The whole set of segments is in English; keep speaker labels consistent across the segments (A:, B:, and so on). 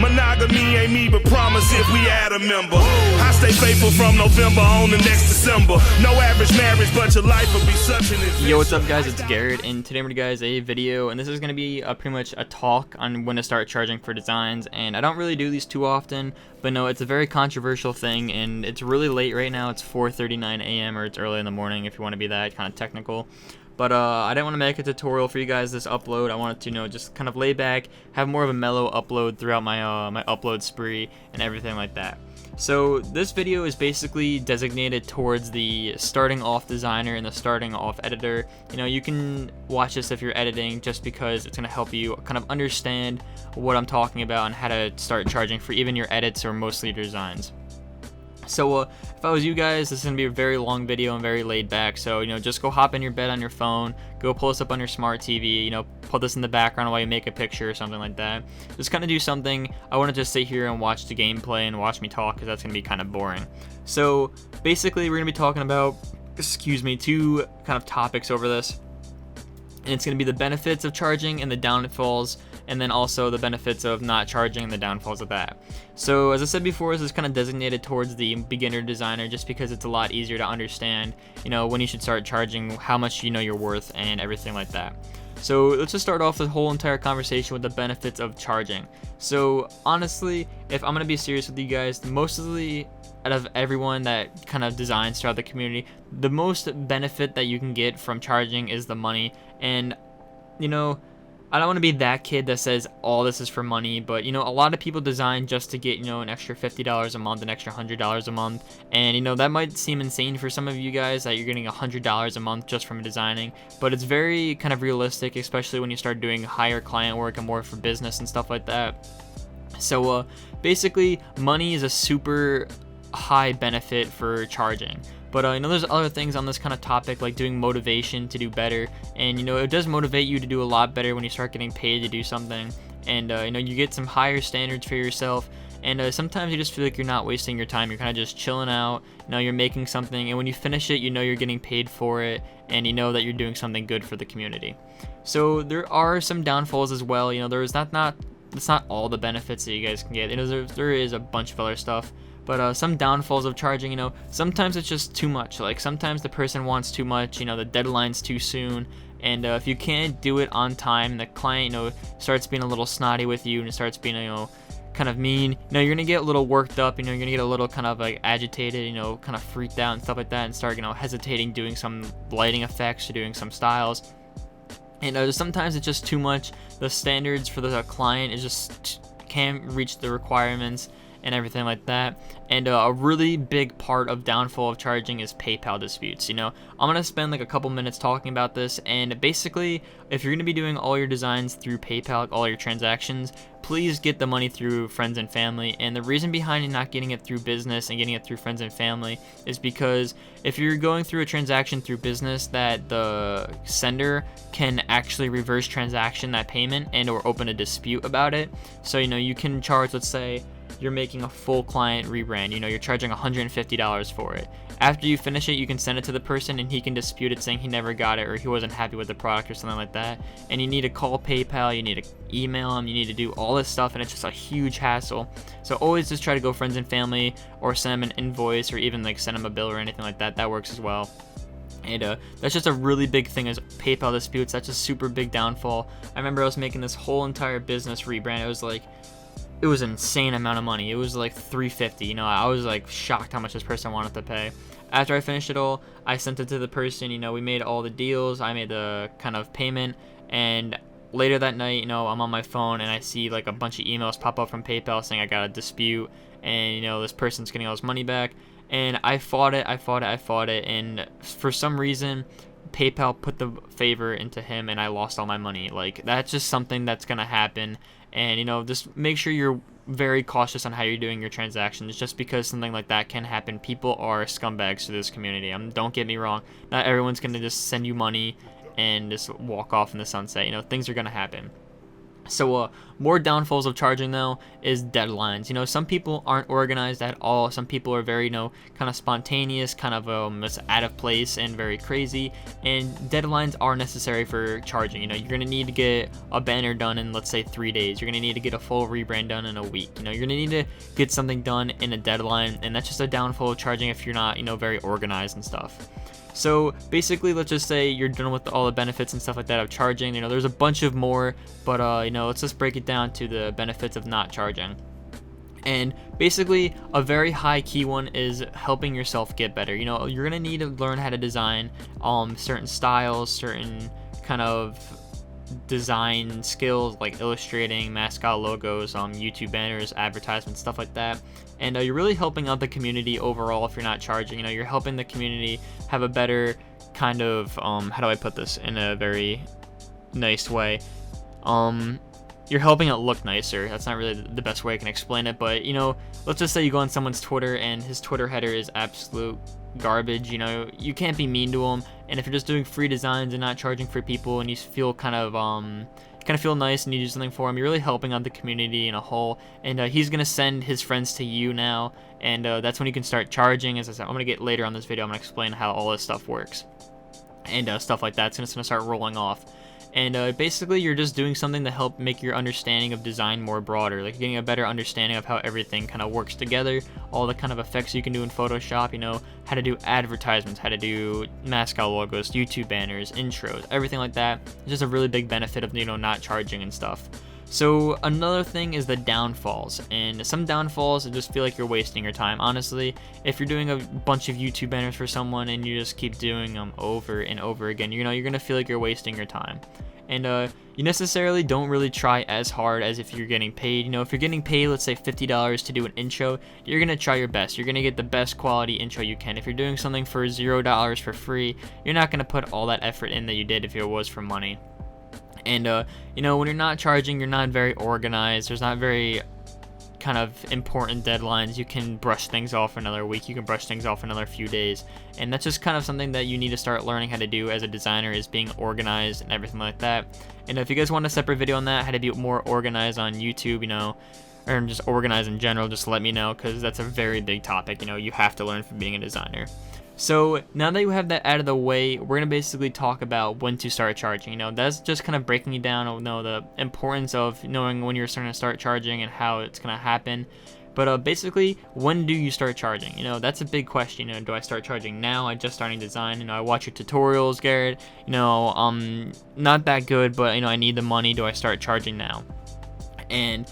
A: Monogamy ain't me, but promise if we add a member. I stay faithful from November on the next December. No average marriage, but your life will be such an adventure.
B: Yo, what's up guys, it's Garrett, and today I'm going to guys a video, and this is going to be pretty much a talk on when to start charging for designs. And I don't really do these too often, but no, it's a very controversial thing, and it's really late right now. It's 4:39 a.m. or it's early in the morning if you want to be that kind of technical. But I didn't want to make a tutorial for you guys this upload. I wanted to, just kind of lay back, have more of a mellow upload throughout my my upload spree and everything like that. So this video is basically designated towards the starting off designer and the starting off editor. You can watch this if you're editing, just because it's going to help you kind of understand what I'm talking about and how to start charging for even your edits or mostly your designs. So if I was you guys, this is going to be a very long video and very laid back. So, just go hop in your bed on your phone, go pull this up on your smart TV, put this in the background while you make a picture or something like that. Just kind of do something. I want to just sit here and watch the gameplay and watch me talk, because that's going to be kind of boring. So basically we're going to be talking about, two kind of topics over this. And it's going to be the benefits of charging and the downfalls, and then also the benefits of not charging and the downfalls of that. So as I said before, this is kind of designated towards the beginner designer, just because it's a lot easier to understand, when you should start charging, how much you're worth, and everything like that. So let's just start off the whole entire conversation with the benefits of charging. So honestly, if I'm going to be serious with you guys, mostly out of everyone that kind of designs throughout the community, the most benefit that you can get from charging is the money. And I don't want to be that kid that says all this is for money, but a lot of people design just to get an extra $50 a month, an extra $100 a month, and that might seem insane for some of you guys that you're getting $100 a month just from designing, but it's very kind of realistic, especially when you start doing higher client work and more for business and stuff like that. So basically, money is a super high benefit for charging. But there's other things on this kind of topic, like doing motivation to do better, and it does motivate you to do a lot better when you start getting paid to do something, and you get some higher standards for yourself, and sometimes you just feel like you're not wasting your time. You're kind of just chilling out, you're making something, and when you finish it, you're getting paid for it, and that you're doing something good for the community. So there are some downfalls as well. There's that's not all the benefits that you guys can get. There is a bunch of other stuff. But some downfalls of charging, sometimes it's just too much. Like sometimes the person wants too much, the deadline's too soon, and if you can't do it on time, the client, starts being a little snotty with you and starts being, kind of mean, you're gonna get a little worked up, you're gonna get a little kind of like agitated, kind of freaked out and stuff like that, and start, hesitating doing some lighting effects or doing some styles. And sometimes it's just too much. The standards for the client is just can't reach the requirements and everything like that. And a really big part of downfall of charging is PayPal disputes. I'm gonna spend like a couple minutes talking about this, and basically, if you're gonna be doing all your designs through PayPal, all your transactions, please get the money through friends and family. And the reason behind not getting it through business and getting it through friends and family is because if you're going through a transaction through business, that the sender can actually reverse transaction that payment and or open a dispute about it. So you can charge, let's say you're making a full client rebrand, you're charging $150 for it. After you finish it, you can send it to the person and he can dispute it, saying he never got it or he wasn't happy with the product or something like that. And you need to call PayPal, you need to email them, you need to do all this stuff, and it's just a huge hassle. So always just try to go friends and family, or send them an invoice, or even like send them a bill or anything like that. That works as well. And that's just a really big thing, is PayPal disputes. That's a super big downfall. I remember I was making this whole entire business rebrand. It was an insane amount of money. It was like $350. I was like shocked how much this person wanted to pay. After I finished it all, I sent it to the person. We made all the deals. I made the kind of payment, and later that night, I'm on my phone and I see like a bunch of emails pop up from PayPal saying I got a dispute, and this person's getting all his money back. And I fought it, and for some reason, PayPal put the favor into him, and I lost all my money. Like, that's just something that's gonna happen. And just make sure you're very cautious on how you're doing your transactions, just because something like that can happen. People are scumbags to this community. Don't get me wrong, not everyone's gonna just send you money and just walk off in the sunset. Things are gonna happen. So more downfalls of charging though is deadlines. You know, some people aren't organized at all. Some people are very, you know, kind of spontaneous, kind of just out of place and very crazy. And deadlines are necessary for charging. You know, you're gonna need to get a banner done in, let's say, 3 days. You're gonna need to get a full rebrand done in a week. You know, you're gonna need to get something done in a deadline, and that's just a downfall of charging if you're not, you know, very organized and stuff. So basically, let's just say you're done with all the benefits and stuff like that of charging. You know, there's a bunch of more, but you know, let's just break it down to the benefits of not charging. And basically, a very high key one is helping yourself get better. You know, you're gonna need to learn how to design certain styles, certain kind of design skills like illustrating, mascot logos, YouTube banners, advertisements, stuff like that. And you're really helping out the community overall if you're not charging. You know, you're helping the community have a better kind of how do I put this in a very nice way? You're helping it look nicer. That's not really the best way I can explain it, but you know, let's just say you go on someone's Twitter and his Twitter header is absolute garbage. You know, you can't be mean to him, and if you're just doing free designs and not charging for people, and you feel kind of feel nice and you do something for him, you're really helping out the community in a whole. And he's gonna send his friends to you now, and that's when you can start charging. As I said, I'm gonna get later on this video, I'm gonna explain how all this stuff works and stuff like that. So it's gonna start rolling off. And basically, you're just doing something to help make your understanding of design more broader, like getting a better understanding of how everything kind of works together, all the kind of effects you can do in Photoshop, you know, how to do advertisements, how to do mascot logos, YouTube banners, intros, everything like that. It's just a really big benefit of, you know, not charging and stuff. So another thing is the downfalls, and some downfalls I just feel like you're wasting your time. Honestly, if you're doing a bunch of YouTube banners for someone and you just keep doing them over and over again, you know, you're gonna feel like you're wasting your time. And you necessarily don't really try as hard as if you're getting paid. You know, if you're getting paid, let's say $50 to do an intro, you're gonna try your best. You're gonna get the best quality intro you can. If you're doing something for $0 for free, you're not gonna put all that effort in that you did if it was for money. And you know, when you're not charging, you're not very organized. There's not very kind of important deadlines. You can brush things off another week, you can brush things off another few days, and that's just kind of something that you need to start learning how to do as a designer, is being organized and everything like that. And if you guys want a separate video on that, how to be more organized on YouTube, you know, or just organized in general, just let me know, because that's a very big topic. You know, you have to learn from being a designer. So now that you have that out of the way, we're going to basically talk about when to start charging. You know, that's just kind of breaking you down, you know, the importance of knowing when you're starting to start charging and how it's going to happen. But basically, when do you start charging? You know, that's a big question. You know, do I start charging now? I just starting design. You know, I watch your tutorials, Garrett. You know, not that good, but you know, I need the money. Do I start charging now? And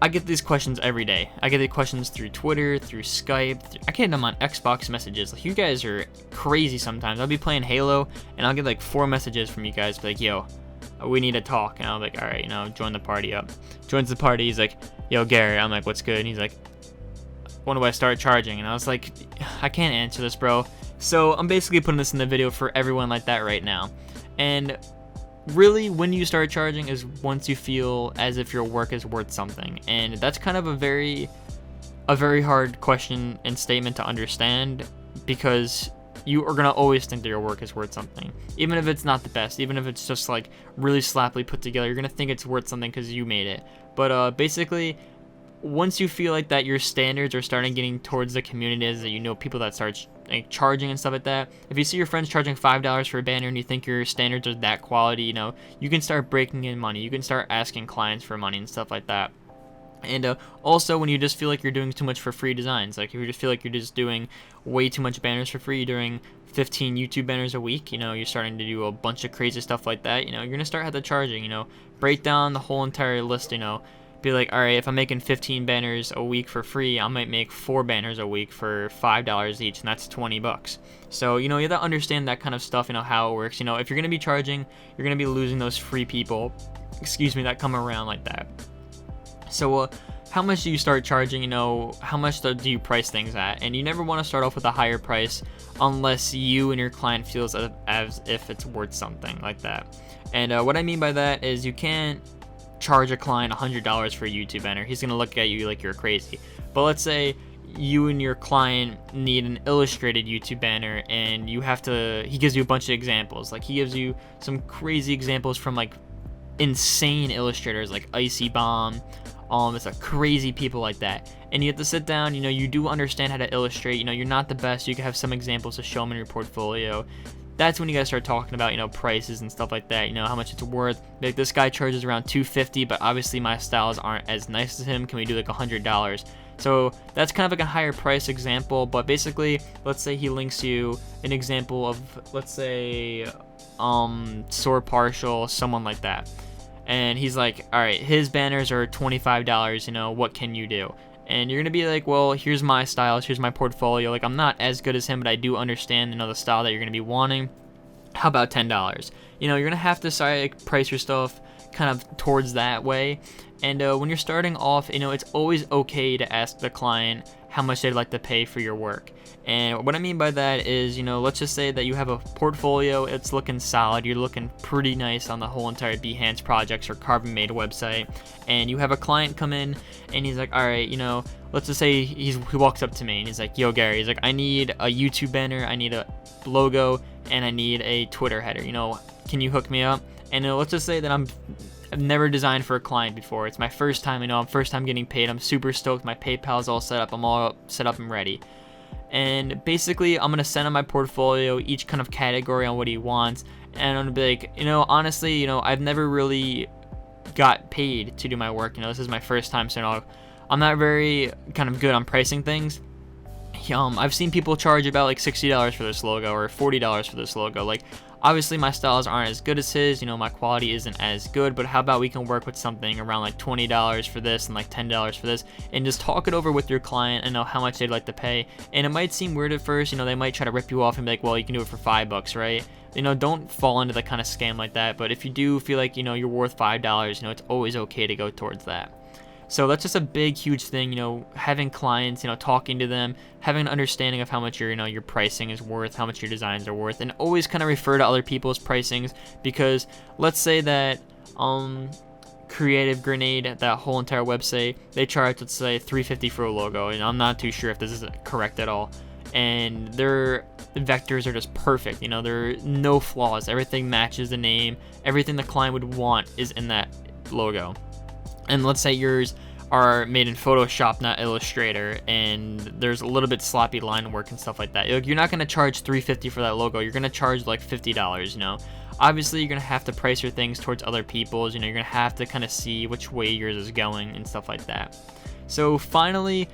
B: I get these questions every day. I get the questions through Twitter, through Skype. I get them on Xbox messages. Like, you guys are crazy sometimes. I'll be playing Halo, and I'll get like 4 messages from you guys, be like, yo, we need to talk. And I'll be like, all right, you know, join the party up. Joins the party. He's like, yo, Gary. I'm like, what's good? And he's like, when do I start charging? And I was like, I can't answer this, bro. So I'm basically putting this in the video for everyone like that right now. And really, when you start charging is once you feel as if your work is worth something. And that's kind of a very hard question and statement to understand, because you are gonna always think that your work is worth something, even if it's not the best, even if it's just like really sloppily put together. You're gonna think it's worth something because you made it. But basically, once you feel like that your standards are starting getting towards the community, as that, you know, people that start like charging and stuff like that. If you see your friends charging $5 for a banner and you think your standards are that quality, you know, you can start breaking in money. You can start asking clients for money and stuff like that. And also, when you just feel like you're doing too much for free designs, like if you just feel like you're just doing way too much banners for free, you're doing 15 YouTube banners a week, you know, you're starting to do a bunch of crazy stuff like that, you know, you're gonna start having to charging, you know, break down the whole entire list, you know, be like, all right, if I'm making 15 banners a week for free, I might make 4 banners a week for $5 each, and that's $20. So, you know, you have to understand that kind of stuff, you know, how it works. You know, if you're gonna be charging, you're gonna be losing those free people, that come around like that. So, how much do you start charging? You know, how much do you price things at? And you never want to start off with a higher price unless you and your client feels as if it's worth something like that. And what I mean by that is, you can't charge a client $100 for a YouTube banner. He's gonna look at you like you're crazy. But let's say you and your client need an illustrated YouTube banner, and he gives you a bunch of examples. Like, he gives you some crazy examples from like insane illustrators like Icy Bomb. It's like crazy people like that, and you have to sit down. You do understand how to illustrate. You're not the best. You can have some examples to show them in your portfolio. That's when you guys start talking about prices and stuff like that. How much it's worth. Like, this guy charges around $250, but obviously my styles aren't as nice as him. Can we do like $100? So that's kind of like a higher price example. But basically, let's say he links you an example of, let's say, Sword Partial, someone like that. And he's like, all right, his banners are $25, what can you do? And you're going to be like, well, here's my styles, here's my portfolio. Like, I'm not as good as him, but I do understand, the style that you're going to be wanting. How about $10? You're going to have to price your stuff kind of towards that way. And when you're starting off, it's always okay to ask the client how much they'd like to pay for your work. And what I mean by that is, let's just say that you have a portfolio, it's looking solid, you're looking pretty nice on the whole entire Behance Projects or Carbon Made website, and you have a client come in, and he's like, all right, let's just say he walks up to me, and he's like, yo, Gary, he's like, I need a YouTube banner, I need a logo, and I need a Twitter header, can you hook me up? And let's just say that I've never designed for a client before. It's my first time, I'm first time getting paid. I'm super stoked. My PayPal's all set up. I'm all set up and ready. And basically, I'm going to send him my portfolio, each kind of category on what he wants. And I'm going to be like, honestly, I've never really got paid to do my work. This is my first time, so I'm not very kind of good on pricing things. I've seen people charge about like $60 for this logo or $40 for this logo. Like, obviously my styles aren't as good as his, my quality isn't as good, but how about we can work with something around like $20 for this and like $10 for this, and just talk it over with your client and know how much they'd like to pay. And it might seem weird at first, they might try to rip you off and be like, well, you can do it for $5, right? Don't fall into the kind of scam like that. But if you do feel like, you're worth $5, it's always okay to go towards that. So that's just a big, huge thing, having clients, talking to them, having an understanding of how much your pricing is worth, how much your designs are worth, and always kind of refer to other people's pricings, because let's say that Creative Grenade, that whole entire website, they charge, let's say, $350 for a logo, and I'm not too sure if this is correct at all. And their vectors are just perfect, there are no flaws, everything matches the name, everything the client would want is in that logo. And let's say yours are made in Photoshop, not Illustrator, and there's a little bit sloppy line work and stuff like that. You're not going to charge $350 for that logo. You're going to charge like $50, Obviously, you're going to have to price your things towards other people's. You're going to have to kind of see which way yours is going and stuff like that. So finally,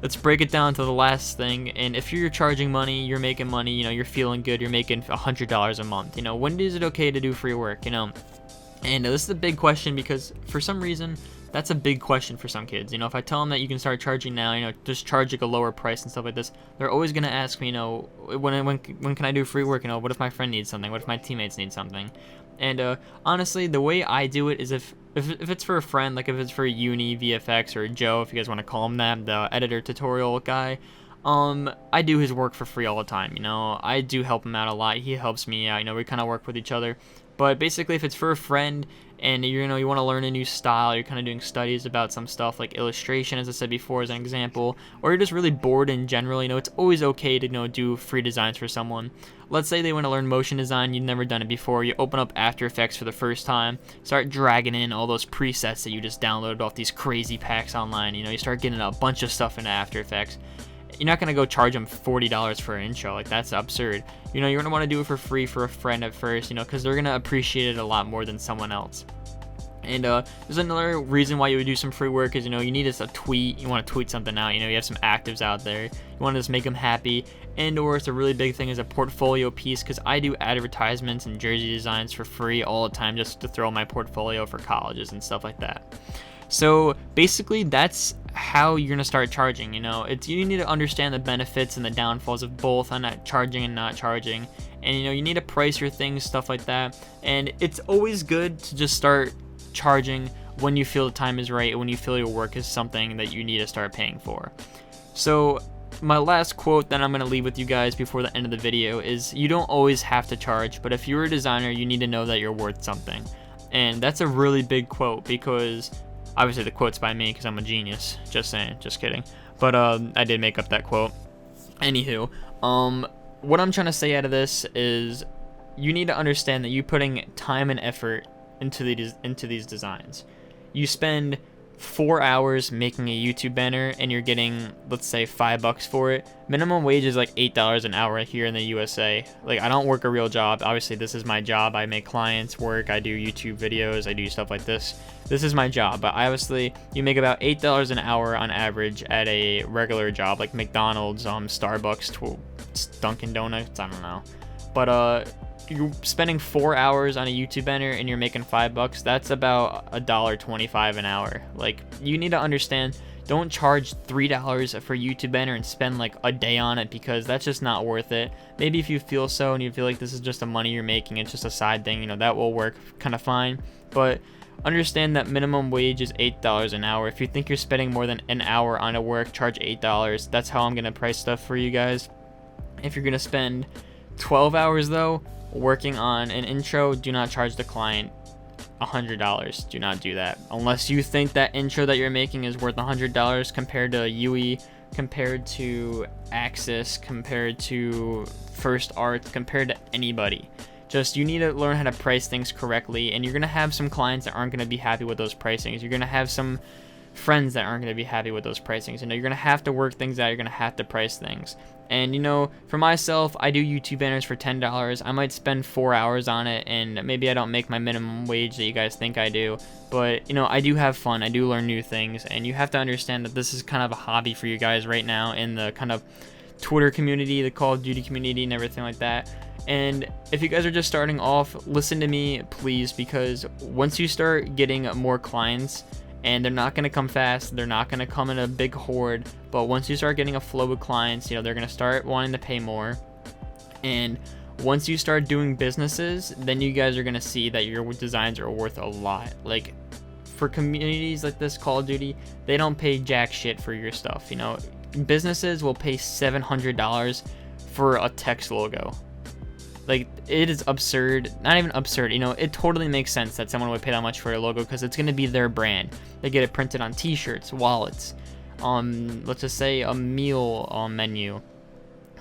B: let's break it down to the last thing. And if you're charging money, you're making money, you're feeling good, you're making $100 a month, when is it okay to do free work, And this is a big question, because for some reason, that's a big question for some kids. If I tell them that you can start charging now, just charge like a lower price and stuff like this, they're always going to ask me, when can I do free work? What if my friend needs something? What if my teammates need something? And honestly, the way I do it is if it's for a friend, like if it's for Uni, VFX, or Joe, if you guys want to call him that, the editor tutorial guy, I do his work for free all the time. I do help him out a lot. He helps me out. We kind of work with each other. But basically, if it's for a friend and you want to learn a new style, you're kind of doing studies about some stuff like illustration, as I said before, as an example, or you're just really bored in general, it's always okay to do free designs for someone. Let's say they want to learn motion design, you've never done it before, you open up After Effects for the first time, start dragging in all those presets that you just downloaded off these crazy packs online. You start getting a bunch of stuff into After Effects. You're not going to go charge them $40 for an intro. Like, that's absurd. You're going to want to do it for free for a friend at first, because they're going to appreciate it a lot more than someone else. And there's another reason why you would do some free work is, you need just a tweet. You want to tweet something out. You have some actives out there. You want to just make them happy. And or it's a really big thing is a portfolio piece, because I do advertisements and jersey designs for free all the time just to throw my portfolio for colleges and stuff like that. So basically, that's how you're gonna start charging. You need to understand the benefits and the downfalls of both on not charging and not charging. And you need to price your things, stuff like that. And it's always good to just start charging when you feel the time is right, when you feel your work is something that you need to start paying for. So my last quote that I'm going to leave with you guys before the end of the video is, you don't always have to charge, but if you're a designer, you need to know that you're worth something. And that's a really big quote, because obviously the quote's by me because I'm a genius. Just saying, just kidding. But I did make up that quote. Anywho, what I'm trying to say out of this is, you need to understand that you putting time and effort into these designs. You spend 4 hours making a YouTube banner and you're getting, let's say, $5 for it. Minimum wage is like $8 an hour here in the USA. Like, I don't work a real job. Obviously, this is my job. I make clients work. I do YouTube videos. I do stuff like this. This is my job. But obviously, you make about $8 an hour on average at a regular job, like McDonald's, Starbucks, Dunkin' Donuts. I don't know. But you're spending 4 hours on a YouTube banner and you're making $5. That's about $1.25 an hour. Like, you need to understand, don't charge $3 for a YouTube banner and spend like a day on it, because that's just not worth it. Maybe if you feel so and you feel like this is just the money you're making, it's just a side thing, that will work kind of fine. But understand that minimum wage is $8 an hour. If you think you're spending more than an hour on a work, charge $8. That's how I'm gonna price stuff for you guys. If you're gonna spend 12 hours though working on an intro, do not charge the client $100. Do not do that unless you think that intro that you're making is worth $100 compared to UE, compared to Axis, compared to First Art, compared to anybody. Just, you need to learn how to price things correctly, and you're gonna have some clients that aren't gonna be happy with those pricings. You're gonna have some friends that aren't going to be happy with those pricings. You're going to have to work things out. You're going to have to price things. And for myself, I do YouTube banners for $10. I might spend 4 hours on it, and maybe I don't make my minimum wage that you guys think I do. But I do have fun. I do learn new things, and you have to understand that this is kind of a hobby for you guys right now in the kind of Twitter community, the Call of Duty community, and everything like that. And if you guys are just starting off, listen to me, please, because once you start getting more clients, and they're not going to come fast, they're not going to come in a big horde, but once you start getting a flow of clients, they're going to start wanting to pay more. And once you start doing businesses, then you guys are going to see that your designs are worth a lot. Like, for communities like this, Call of Duty, they don't pay jack shit for your stuff. Businesses will pay $700 for a text logo. Like, it is absurd. Not even absurd, it totally makes sense that someone would pay that much for a logo, because it's going to be their brand. They get it printed on t-shirts, wallets, let's just say a meal menu,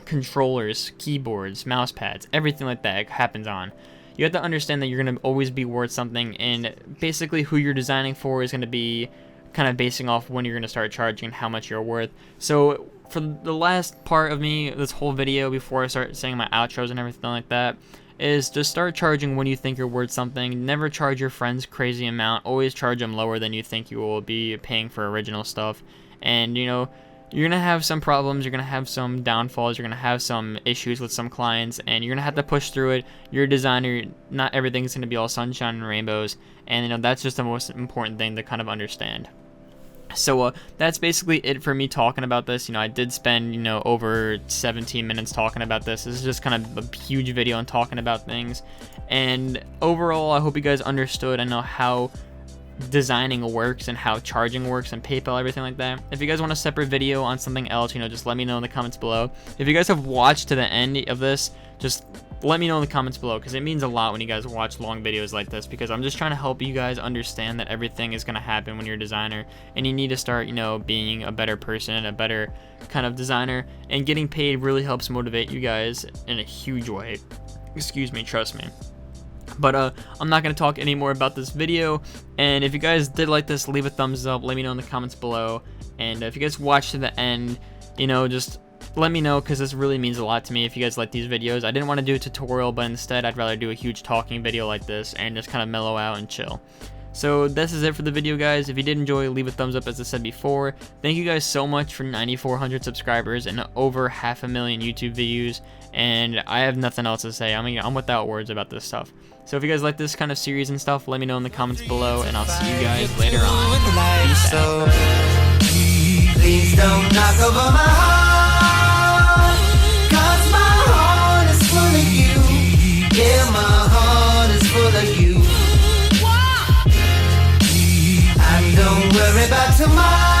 B: controllers, keyboards, mouse pads, everything like that happens on. You have to understand that you're going to always be worth something, and basically who you're designing for is going to be kind of basing off when you're going to start charging and how much you're worth. So for the last part of this whole video, before I start saying my outros and everything like that, is just start charging when you think you're worth something. Never charge your friends crazy amount. Always charge them lower than you think you will be paying for original stuff. And you're gonna have some problems, you're gonna have some downfalls, you're gonna have some issues with some clients, and you're gonna have to push through it. You're a designer, not everything's gonna be all sunshine and rainbows, and that's just the most important thing to kind of understand. So that's basically it for me talking about this. I did spend over 17 minutes talking about this. This is just kind of a huge video on talking about things, and overall I hope you guys understood and know how designing works and how charging works and PayPal, everything like that. If you guys want a separate video on something else, just let me know in the comments below. If you guys have watched to the end of this, just let me know in the comments below, because it means a lot when you guys watch long videos like this, because I'm just trying to help you guys understand that everything is going to happen when you're a designer, and you need to start being a better person, a better kind of designer, and getting paid really helps motivate you guys in a huge way. Excuse me, trust me. But I'm not going to talk any more about this video, and if you guys did like this, leave a thumbs up, let me know in the comments below, and if you guys watched to the end, just let me know, because this really means a lot to me if you guys like these videos. I didn't want to do a tutorial, but instead I'd rather do a huge talking video like this and just kind of mellow out and chill. So this is it for the video, guys. If you did enjoy, leave a thumbs up, as I said before. Thank you guys so much for 9,400 subscribers and over 500,000 YouTube views, and I have nothing else to say. I'm without words about this stuff. So if you guys like this kind of series and stuff, let me know in the comments below, and I'll see you guys later on. Peace out. Please don't knock over my heart, 'cause my heart is full of you. Yeah, my heart is full of you. And don't worry about tomorrow.